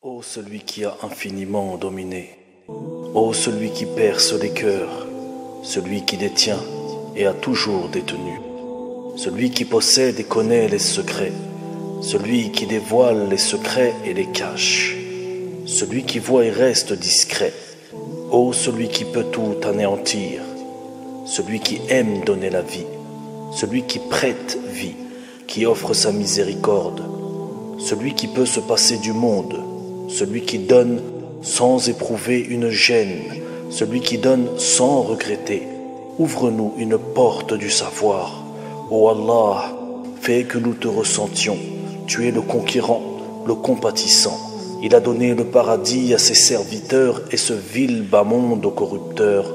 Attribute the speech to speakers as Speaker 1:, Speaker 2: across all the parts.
Speaker 1: Ô celui qui a infiniment dominé, ô celui qui perce les cœurs, celui qui détient et a toujours détenu, celui qui possède et connaît les secrets, celui qui dévoile les secrets et les cache, celui qui voit et reste discret, ô celui qui peut tout anéantir, celui qui aime donner la vie, celui qui prête vie, qui offre sa miséricorde, celui qui peut se passer du monde, celui qui donne sans éprouver une gêne, celui qui donne sans regretter. Ouvre-nous une porte du savoir. Ô Allah, fais que nous te ressentions. Tu es le conquérant, le compatissant. Il a donné le paradis à ses serviteurs et ce vil bas monde aux corrupteurs,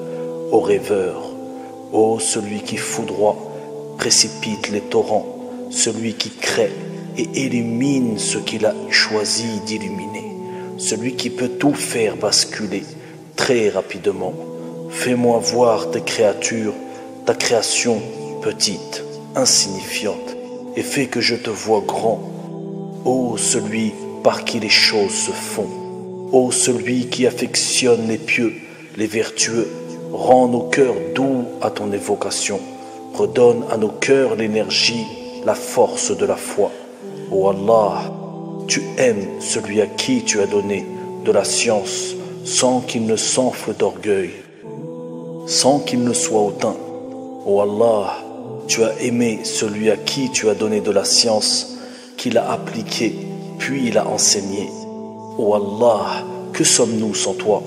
Speaker 1: aux rêveurs. Ô celui qui foudroie, précipite les torrents, celui qui crée et illumine ce qu'il a choisi d'illuminer. Celui qui peut tout faire basculer très rapidement. Fais-moi voir tes créatures, ta création petite, insignifiante, et fais que je te vois grand. Ô celui par qui les choses se font, ô celui qui affectionne les pieux, les vertueux, rends nos cœurs doux à ton évocation, redonne à nos cœurs l'énergie, la force de la foi. Ô Allah, tu aimes celui à qui tu as donné de la science sans qu'il ne s'enfle d'orgueil, sans qu'il ne soit hautain. Ô Allah, tu as aimé celui à qui tu as donné de la science, qu'il a appliquée, puis il a enseigné. Ô Allah, que sommes-nous sans toi?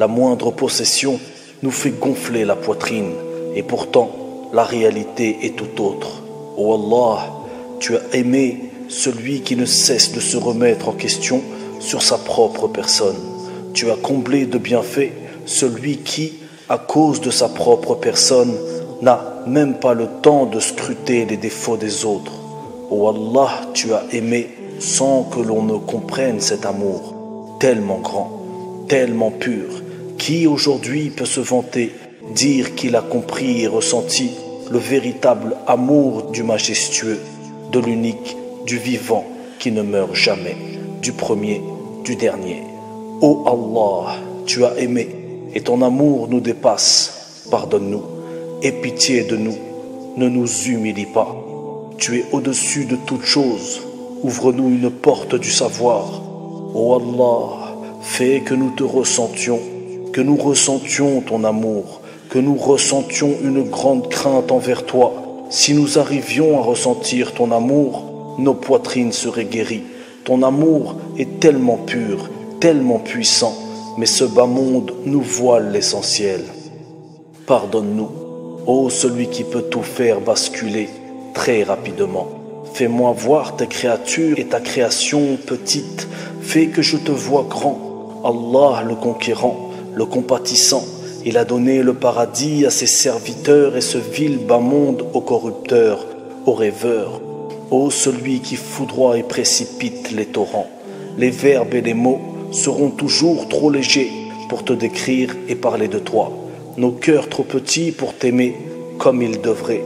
Speaker 1: La moindre possession nous fait gonfler la poitrine, et pourtant la réalité est tout autre. Ô Allah, tu as aimé celui qui ne cesse de se remettre en question sur sa propre personne. Tu as comblé de bienfaits celui qui, à cause de sa propre personne, n'a même pas le temps de scruter les défauts des autres. Ô Allah, tu as aimé sans que l'on ne comprenne cet amour, tellement grand, tellement pur. Qui aujourd'hui peut se vanter, dire qu'il a compris et ressenti le véritable amour du majestueux, de l'unique, du vivant qui ne meurt jamais, du premier, du dernier. Ô Allah, tu as aimé et ton amour nous dépasse. Pardonne-nous, aie pitié de nous, ne nous humilie pas. Tu es au-dessus de toutes choses, ouvre-nous une porte du savoir. Ô Allah, fais que nous te ressentions, que nous ressentions ton amour, que nous ressentions une grande crainte envers toi. Si nous arrivions à ressentir ton amour, nos poitrines seraient guéries. Ton amour est tellement pur, tellement puissant, mais ce bas monde nous voile l'essentiel. Pardonne-nous, ô celui qui peut tout faire basculer très rapidement. Fais-moi voir tes créatures et ta création petite. Fais que je te vois grand. Allah le conquérant, le compatissant, il a donné le paradis à ses serviteurs et ce vil bas monde aux corrupteurs, aux rêveurs. Ô celui qui foudroie et précipite les torrents, les verbes et les mots seront toujours trop légers pour te décrire et parler de toi. Nos cœurs trop petits pour t'aimer comme ils devraient.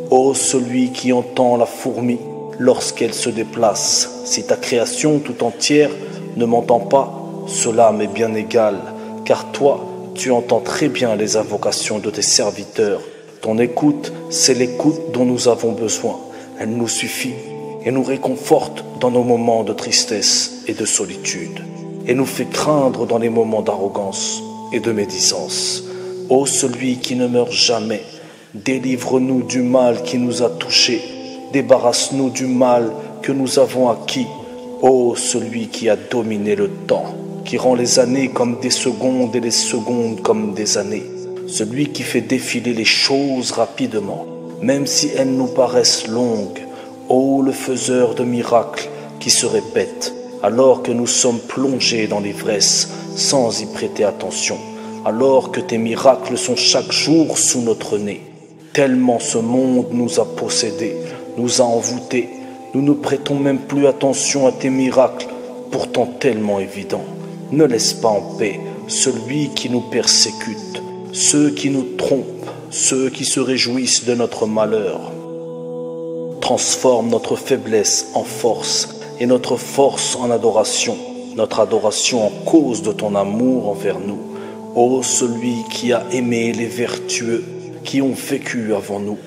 Speaker 1: Ô celui qui entend la fourmi lorsqu'elle se déplace, si ta création tout entière ne m'entend pas, cela m'est bien égal, car toi, tu entends très bien les invocations de tes serviteurs. Ton écoute, c'est l'écoute dont nous avons besoin. Elle nous suffit et nous réconforte dans nos moments de tristesse et de solitude, et nous fait craindre dans les moments d'arrogance et de médisance. Ô celui qui ne meurt jamais, délivre-nous du mal qui nous a touchés, débarrasse-nous du mal que nous avons acquis. Ô celui qui a dominé le temps, qui rend les années comme des secondes et les secondes comme des années, celui qui fait défiler les choses rapidement, même si elles nous paraissent longues. Ô le faiseur de miracles qui se répète, alors que nous sommes plongés dans l'ivresse sans y prêter attention, alors que tes miracles sont chaque jour sous notre nez. Tellement ce monde nous a possédés, nous a envoûtés, nous ne prêtons même plus attention à tes miracles, pourtant tellement évidents. Ne laisse pas en paix celui qui nous persécute, ceux qui nous trompent, ceux qui se réjouissent de notre malheur. Transforme notre faiblesse en force et notre force en adoration. notre adoration en cause de ton amour envers nous. Ô celui qui a aimé les vertueux qui ont vécu avant nous.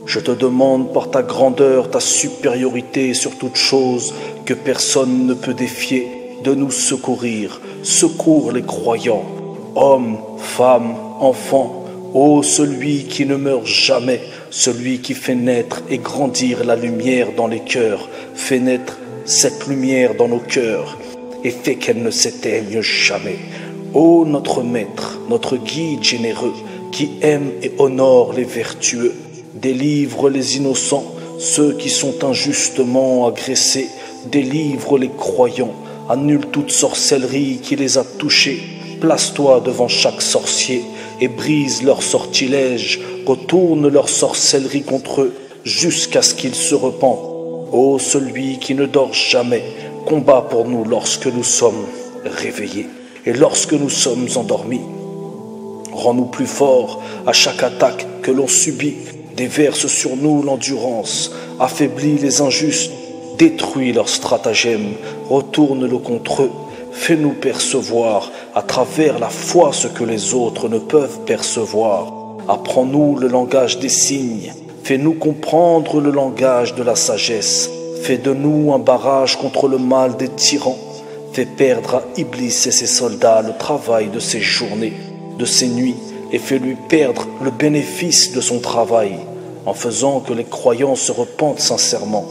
Speaker 1: Je te demande par ta grandeur, ta supériorité sur toute chose que personne ne peut défier, de nous secourir. Secours les croyants, hommes, femmes, enfants. Ô celui qui ne meurt jamais, celui qui fait naître et grandir la lumière dans les cœurs, fait naître cette lumière dans nos cœurs et fait qu'elle ne s'éteigne jamais. Ô notre maître, notre guide généreux, qui aime et honore les vertueux, délivre les innocents, ceux qui sont injustement agressés, délivre les croyants, annule toute sorcellerie qui les a touchés, place-toi devant chaque sorcier et brise leurs sortilèges, retourne leur sorcellerie contre eux jusqu'à ce qu'ils se repentent. Ô celui qui ne dort jamais, combat pour nous lorsque nous sommes réveillés et lorsque nous sommes endormis. Rends-nous plus forts à chaque attaque que l'on subit, déverse sur nous l'endurance, affaiblis les injustes, détruis leurs stratagèmes, retourne-le contre eux, fais-nous percevoir à travers la foi ce que les autres ne peuvent percevoir. Apprends-nous le langage des signes, fais-nous comprendre le langage de la sagesse, fais de nous un barrage contre le mal des tyrans, fais perdre à Iblis et ses soldats le travail de ses journées, de ses nuits, et fais-lui perdre le bénéfice de son travail, en faisant que les croyants se repentent sincèrement.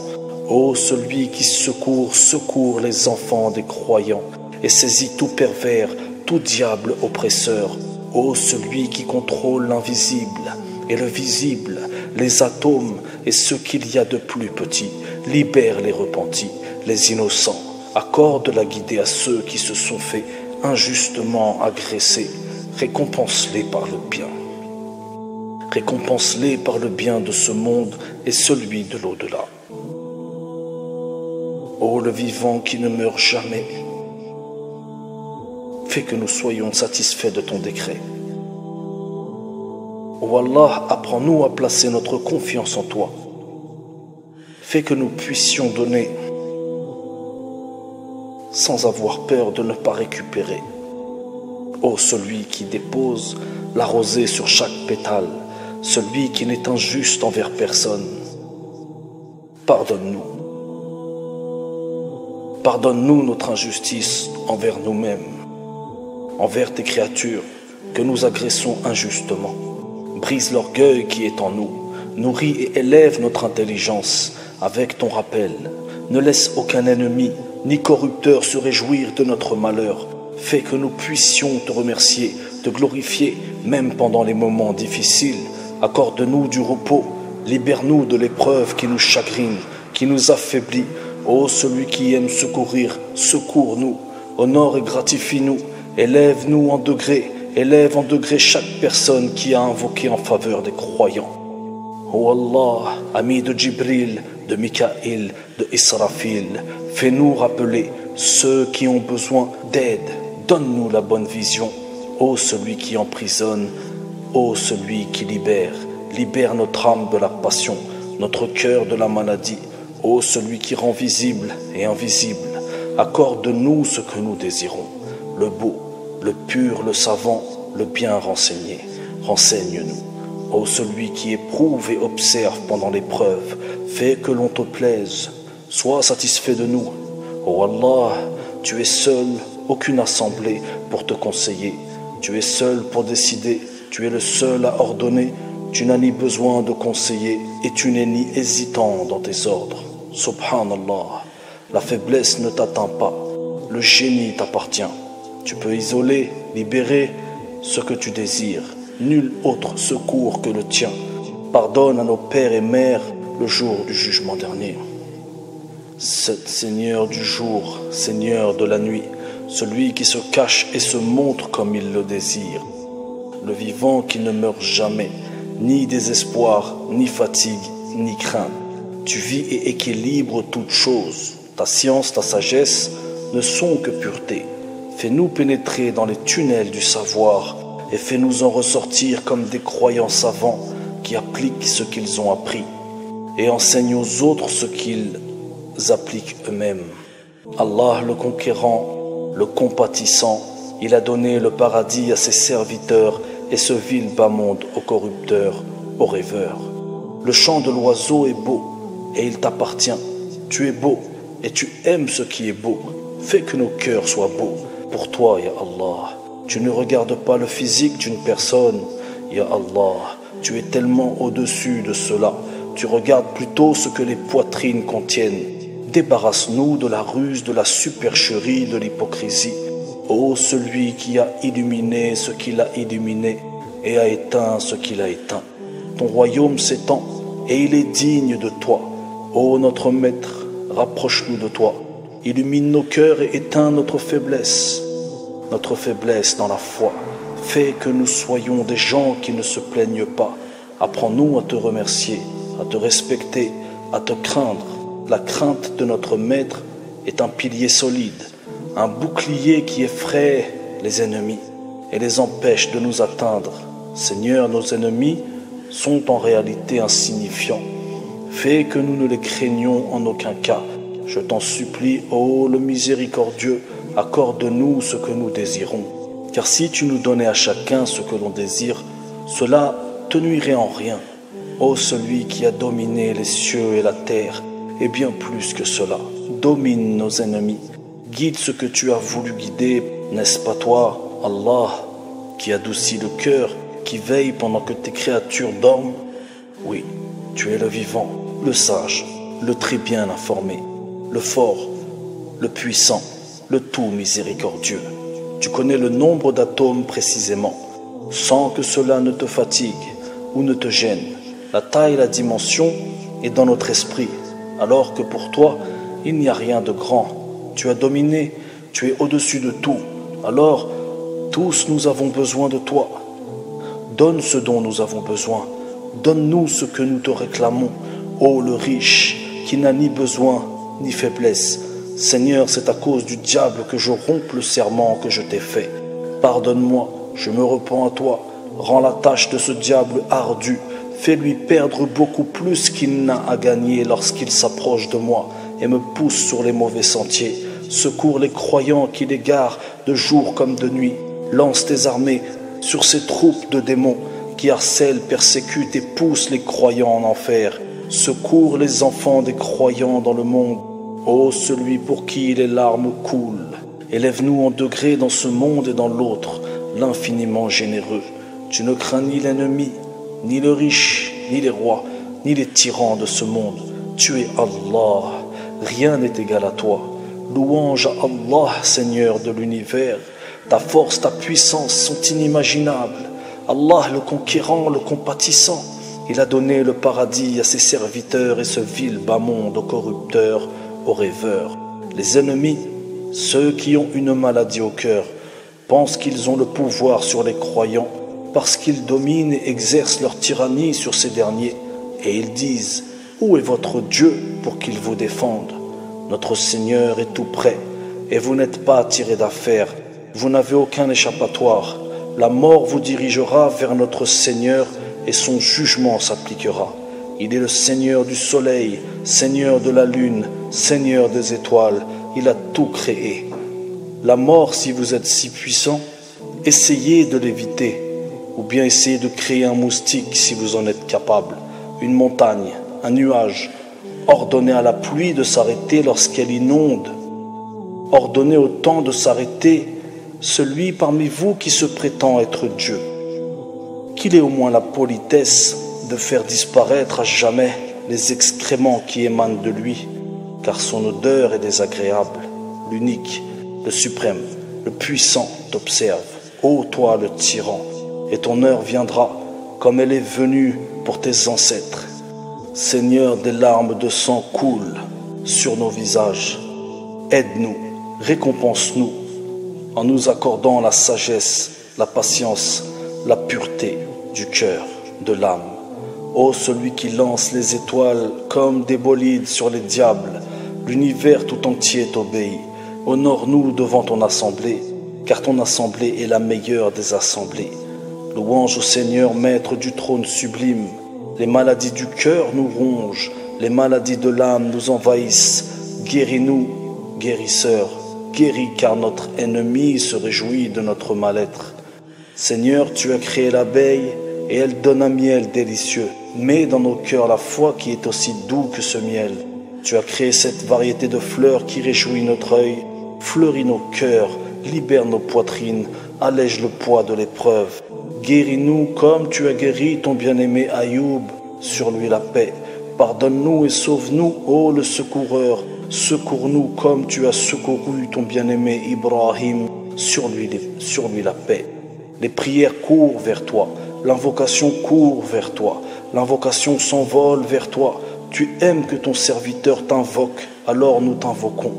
Speaker 1: Ô celui qui secourt les enfants des croyants, et saisit tout pervers, tout diable oppresseur. Ô celui qui contrôle l'invisible et le visible, les atomes et ce qu'il y a de plus petit, libère les repentis, les innocents, accorde la guidée à ceux qui se sont fait injustement agresser, récompense-les par le bien. Récompense-les par le bien de ce monde et celui de l'au-delà. Ô le vivant qui ne meurt jamais, fais que nous soyons satisfaits de ton décret. Ô Allah, apprends-nous à placer notre confiance en toi. Fais que nous puissions donner sans avoir peur de ne pas récupérer. Ô celui qui dépose la rosée sur chaque pétale, celui qui n'est injuste envers personne, pardonne-nous. Pardonne-nous notre injustice envers nous-mêmes, envers tes créatures que nous agressons injustement. Brise l'orgueil qui est en nous, nourris et élève notre intelligence avec ton rappel. Ne laisse aucun ennemi ni corrupteur se réjouir de notre malheur. Fais que nous puissions te remercier, te glorifier, même pendant les moments difficiles. Accorde-nous du repos, libère-nous de l'épreuve qui nous chagrine, qui nous affaiblit. Ô celui qui aime secourir, secours-nous, honore et gratifie-nous, élève-nous en degrés, élève en degrés chaque personne qui a invoqué en faveur des croyants. Ô Allah, ami de Djibril, de Mikaïl, de Israfil, fais-nous rappeler ceux qui ont besoin d'aide, donne-nous la bonne vision. Ô celui qui emprisonne, ô celui qui libère, libère notre âme de la passion, notre cœur de la maladie. Ô celui qui rend visible et invisible, accorde-nous ce que nous désirons, le beau, le pur, le savant, le bien renseigné. Renseigne-nous. Ô celui qui éprouve et observe pendant l'épreuve, fais que l'on te plaise, sois satisfait de nous. Ô Allah, tu es seul, aucune assemblée pour te conseiller, tu es seul pour décider, tu es le seul à ordonner, tu n'as ni besoin de conseiller et tu n'es ni hésitant dans tes ordres. Subhanallah, la faiblesse ne t'atteint pas, le génie t'appartient. Tu peux isoler, libérer ce que tu désires. Nul autre secours que le tien. Pardonne à nos pères et mères le jour du jugement dernier. Seigneur du jour, Seigneur de la nuit, celui qui se cache et se montre comme il le désire. Le vivant qui ne meurt jamais, ni désespoir, ni fatigue, ni crainte. Tu vis et équilibres toutes choses. Ta science, ta sagesse ne sont que pureté. Fais-nous pénétrer dans les tunnels du savoir et fais-nous en ressortir comme des croyants savants qui appliquent ce qu'ils ont appris et enseignent aux autres ce qu'ils appliquent eux-mêmes. Allah le conquérant, le compatissant. Il a donné le paradis à ses serviteurs et ce vil bas monde aux corrupteurs, aux rêveurs. Le chant de l'oiseau est beau et il t'appartient. Tu es beau et tu aimes ce qui est beau. Fais que nos cœurs soient beaux pour toi, ya Allah. Tu ne regardes pas le physique d'une personne, ya Allah. Tu es tellement au-dessus de cela. Tu regardes plutôt ce que les poitrines contiennent. Débarrasse-nous de la ruse, de la supercherie, de l'hypocrisie. Ô celui qui a illuminé ce qu'il a illuminé et a éteint ce qu'il a éteint. Ton royaume s'étend et il est digne de toi. Ô notre maître, rapproche-nous de toi. Illumine nos cœurs et éteins notre faiblesse dans la foi. Fais que nous soyons des gens qui ne se plaignent pas. Apprends-nous à te remercier, à te respecter, à te craindre. La crainte de notre maître est un pilier solide, un bouclier qui effraie les ennemis et les empêche de nous atteindre. Seigneur, nos ennemis sont en réalité insignifiants. Fais que nous ne les craignions en aucun cas. Je t'en supplie, ô le miséricordieux, accorde-nous ce que nous désirons. Car si tu nous donnais à chacun ce que l'on désire, cela te nuirait en rien. Ô celui qui a dominé les cieux et la terre, et bien plus que cela, domine nos ennemis. Guide ce que tu as voulu guider, n'est-ce pas toi, Allah, qui adoucit le cœur, qui veille pendant que tes créatures dorment? Oui, tu es le vivant, le sage, le très bien informé, le fort, le puissant, le tout miséricordieux. Tu connais le nombre d'atomes précisément, sans que cela ne te fatigue ou ne te gêne. La taille et la dimension est dans notre esprit, alors que pour toi, il n'y a rien de grand. Tu as dominé, tu es au-dessus de tout. Alors, tous nous avons besoin de toi. Donne ce dont nous avons besoin. Donne-nous ce que nous te réclamons. Ô le riche, qui n'a ni besoin ni faiblesse. Seigneur, c'est à cause du diable que je rompe le serment que je t'ai fait. Pardonne-moi, je me repens à toi. Rends la tâche de ce diable ardue. Fais-lui perdre beaucoup plus qu'il n'a à gagner lorsqu'il s'approche de moi et me pousse sur les mauvais sentiers. Secours les croyants qui l'égarent de jour comme de nuit. Lance tes armées sur ces troupes de démons qui harcèlent, persécutent et poussent les croyants en enfer. Secours les enfants des croyants dans le monde. Ô celui pour qui les larmes coulent. Élève-nous en degrés dans ce monde et dans l'autre, l'infiniment généreux. Tu ne crains ni l'ennemi, ni le riche, ni les rois, ni les tyrans de ce monde. Tu es Allah, rien n'est égal à toi. Louange à Allah, Seigneur de l'univers. Ta force, ta puissance sont inimaginables. Allah le conquérant, le compatissant. Il a donné le paradis à ses serviteurs et ce vil bas monde aux corrupteurs, aux rêveurs. Les ennemis, ceux qui ont une maladie au cœur, pensent qu'ils ont le pouvoir sur les croyants parce qu'ils dominent et exercent leur tyrannie sur ces derniers. Et ils disent, où est votre Dieu pour qu'il vous défende? Notre Seigneur est tout près et vous n'êtes pas tiré d'affaire. Vous n'avez aucun échappatoire. La mort vous dirigera vers notre Seigneur et son jugement s'appliquera. Il est le Seigneur du soleil, Seigneur de la lune, Seigneur des étoiles. Il a tout créé. La mort, si vous êtes si puissant, essayez de l'éviter. Ou bien essayez de créer un moustique si vous en êtes capable. Une montagne, un nuage. Ordonnez à la pluie de s'arrêter lorsqu'elle inonde. Ordonnez au temps de s'arrêter, celui parmi vous qui se prétend être Dieu. Qu'il ait au moins la politesse de faire disparaître à jamais les excréments qui émanent de lui, car son odeur est désagréable. L'unique, le suprême, le puissant t'observe. Ô toi le tyran, et ton heure viendra comme elle est venue pour tes ancêtres. Seigneur, des larmes de sang coulent sur nos visages. Aide-nous, récompense-nous en nous accordant la sagesse, la patience, la pureté du cœur, de l'âme. Ô celui qui lance les étoiles comme des bolides sur les diables, l'univers tout entier t'obéit. Honore-nous devant ton assemblée, car ton assemblée est la meilleure des assemblées. Louange au Seigneur, maître du trône sublime. Les maladies du cœur nous rongent, les maladies de l'âme nous envahissent. Guéris-nous, guérisseur, guéris car notre ennemi se réjouit de notre mal-être. Seigneur, tu as créé l'abeille et elle donne un miel délicieux. Mets dans nos cœurs la foi qui est aussi doux que ce miel. Tu as créé cette variété de fleurs qui réjouit notre œil, fleurit nos cœurs, libère nos poitrines, allège le poids de l'épreuve. Guéris-nous comme tu as guéri ton bien-aimé Ayoub, sur lui la paix. Pardonne-nous et sauve-nous, ô le secoureur. Secours-nous comme tu as secouru ton bien-aimé Ibrahim, sur lui la paix. Les prières courent vers toi, l'invocation court vers toi, l'invocation s'envole vers toi. Tu aimes que ton serviteur t'invoque, alors nous t'invoquons.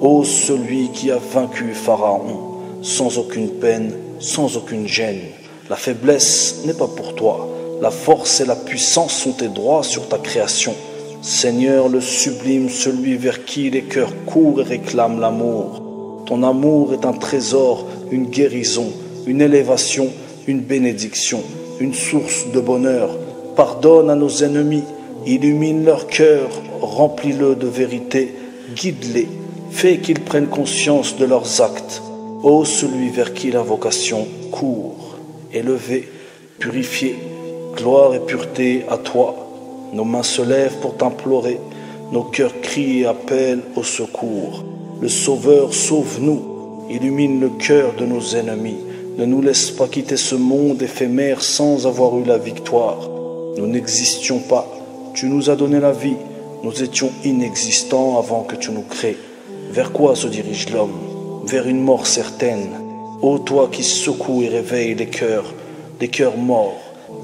Speaker 1: Ô celui qui a vaincu Pharaon, sans aucune peine, sans aucune gêne. La faiblesse n'est pas pour toi, la force et la puissance sont tes droits sur ta création. Seigneur le sublime, celui vers qui les cœurs courent et réclament l'amour. Ton amour est un trésor, une guérison, une élévation, une bénédiction, une source de bonheur. Pardonne à nos ennemis, illumine leur cœur, remplis-le de vérité, guide-les, fais qu'ils prennent conscience de leurs actes. Ô celui vers qui l'invocation court, élevé, purifié, gloire et pureté à toi. Nos mains se lèvent pour t'implorer, nos cœurs crient et appellent au secours. Le Sauveur, sauve-nous, illumine le cœur de nos ennemis. Ne nous laisse pas quitter ce monde éphémère sans avoir eu la victoire. Nous n'existions pas, tu nous as donné la vie, nous étions inexistants avant que tu nous crées. Vers quoi se dirige l'homme? Vers une mort certaine. Ô toi qui secoues et réveilles les cœurs morts,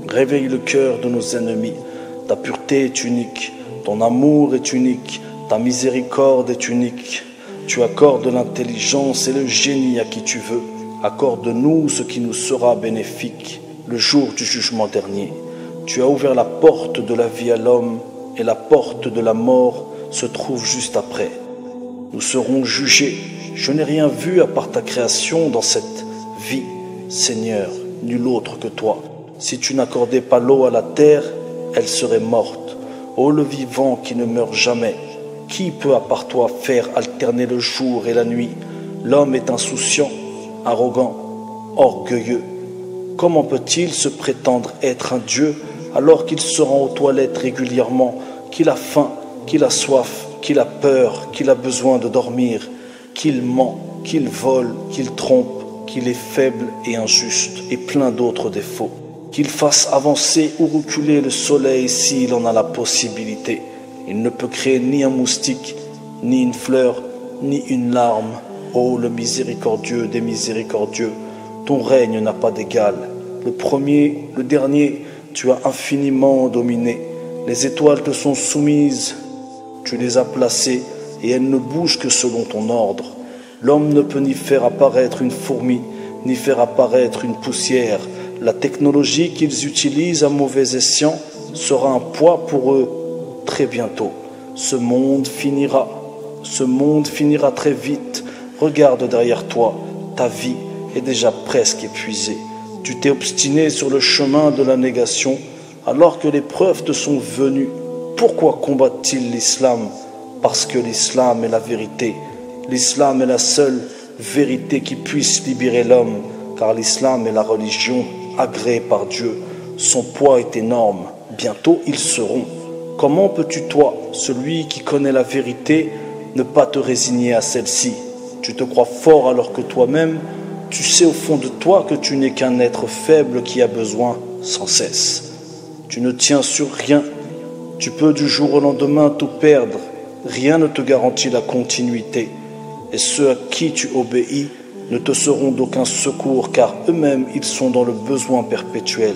Speaker 1: réveille le cœur de nos ennemis. Ta pureté est unique, ton amour est unique, ta miséricorde est unique. Tu accordes l'intelligence et le génie à qui tu veux. Accorde-nous ce qui nous sera bénéfique le jour du jugement dernier. Tu as ouvert la porte de la vie à l'homme et la porte de la mort se trouve juste après. Nous serons jugés. Je n'ai rien vu à part ta création dans cette vie, Seigneur, nul autre que toi. Si tu n'accordais pas l'eau à la terre, elle serait morte. Ô le vivant qui ne meurt jamais, qui peut à part toi faire alterner le jour et la nuit? L'homme est insouciant, arrogant, orgueilleux. Comment peut-il se prétendre être un Dieu alors qu'il se rend aux toilettes régulièrement, qu'il a faim, qu'il a soif, qu'il a peur, qu'il a besoin de dormir, qu'il ment, qu'il vole, qu'il trompe, qu'il est faible et injuste, et plein d'autres défauts? Qu'il fasse avancer ou reculer le soleil s'il en a la possibilité. Il ne peut créer ni un moustique, ni une fleur, ni une larme. Ô le miséricordieux des miséricordieux, ton règne n'a pas d'égal. Le premier, le dernier, tu as infiniment dominé. Les étoiles te sont soumises, tu les as placées, et elles ne bougent que selon ton ordre. L'homme ne peut ni faire apparaître une fourmi, ni faire apparaître une poussière. La technologie qu'ils utilisent à mauvais escient sera un poids pour eux très bientôt. Ce monde finira très vite. Regarde derrière toi, ta vie est déjà presque épuisée. Tu t'es obstiné sur le chemin de la négation alors que les preuves te sont venues. Pourquoi combat-il l'islam? Parce que l'islam est la vérité. L'islam est la seule vérité qui puisse libérer l'homme, car l'islam est la religion agréée par Dieu. Son poids est énorme. Bientôt ils seront. Comment peux-tu, toi, celui qui connaît la vérité, ne pas te résigner à celle-ci? Tu te crois fort alors que toi-même, tu sais au fond de toi que tu n'es qu'un être faible qui a besoin sans cesse. Tu ne tiens sur rien. Tu peux du jour au lendemain tout perdre. Rien ne te garantit la continuité. Et ceux à qui tu obéis ne te seront d'aucun secours, car eux-mêmes ils sont dans le besoin perpétuel.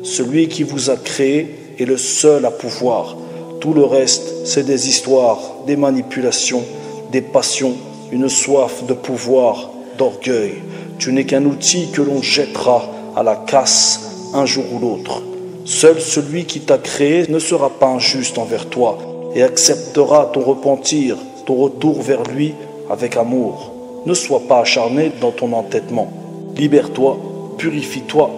Speaker 1: Celui qui vous a créé est le seul à pouvoir. Tout le reste, c'est des histoires, des manipulations, des passions, une soif de pouvoir, d'orgueil. Tu n'es qu'un outil que l'on jettera à la casse un jour ou l'autre. Seul celui qui t'a créé ne sera pas injuste envers toi et acceptera ton repentir, ton retour vers lui avec amour. Ne sois pas acharné dans ton entêtement. Libère-toi, purifie-toi,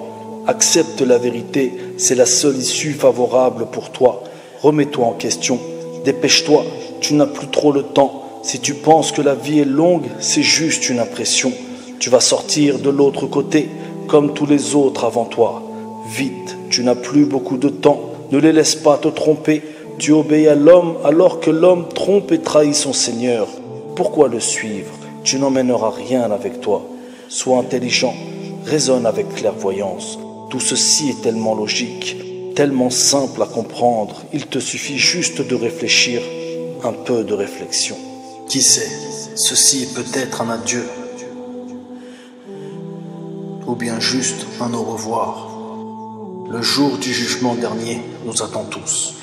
Speaker 1: accepte la vérité, c'est la seule issue favorable pour toi. Remets-toi en question, dépêche-toi, tu n'as plus trop le temps. Si tu penses que la vie est longue, c'est juste une impression. Tu vas sortir de l'autre côté, comme tous les autres avant toi. Vite, tu n'as plus beaucoup de temps. Ne les laisse pas te tromper. Tu obéis à l'homme alors que l'homme trompe et trahit son Seigneur. Pourquoi le suivre? Tu n'emmèneras rien avec toi. Sois intelligent, raisonne avec clairvoyance. Tout ceci est tellement logique, tellement simple à comprendre. Il te suffit juste de réfléchir, un peu de réflexion. Qui sait, ceci est peut-être un adieu, ou bien juste un au revoir. Le jour du jugement dernier nous attend tous.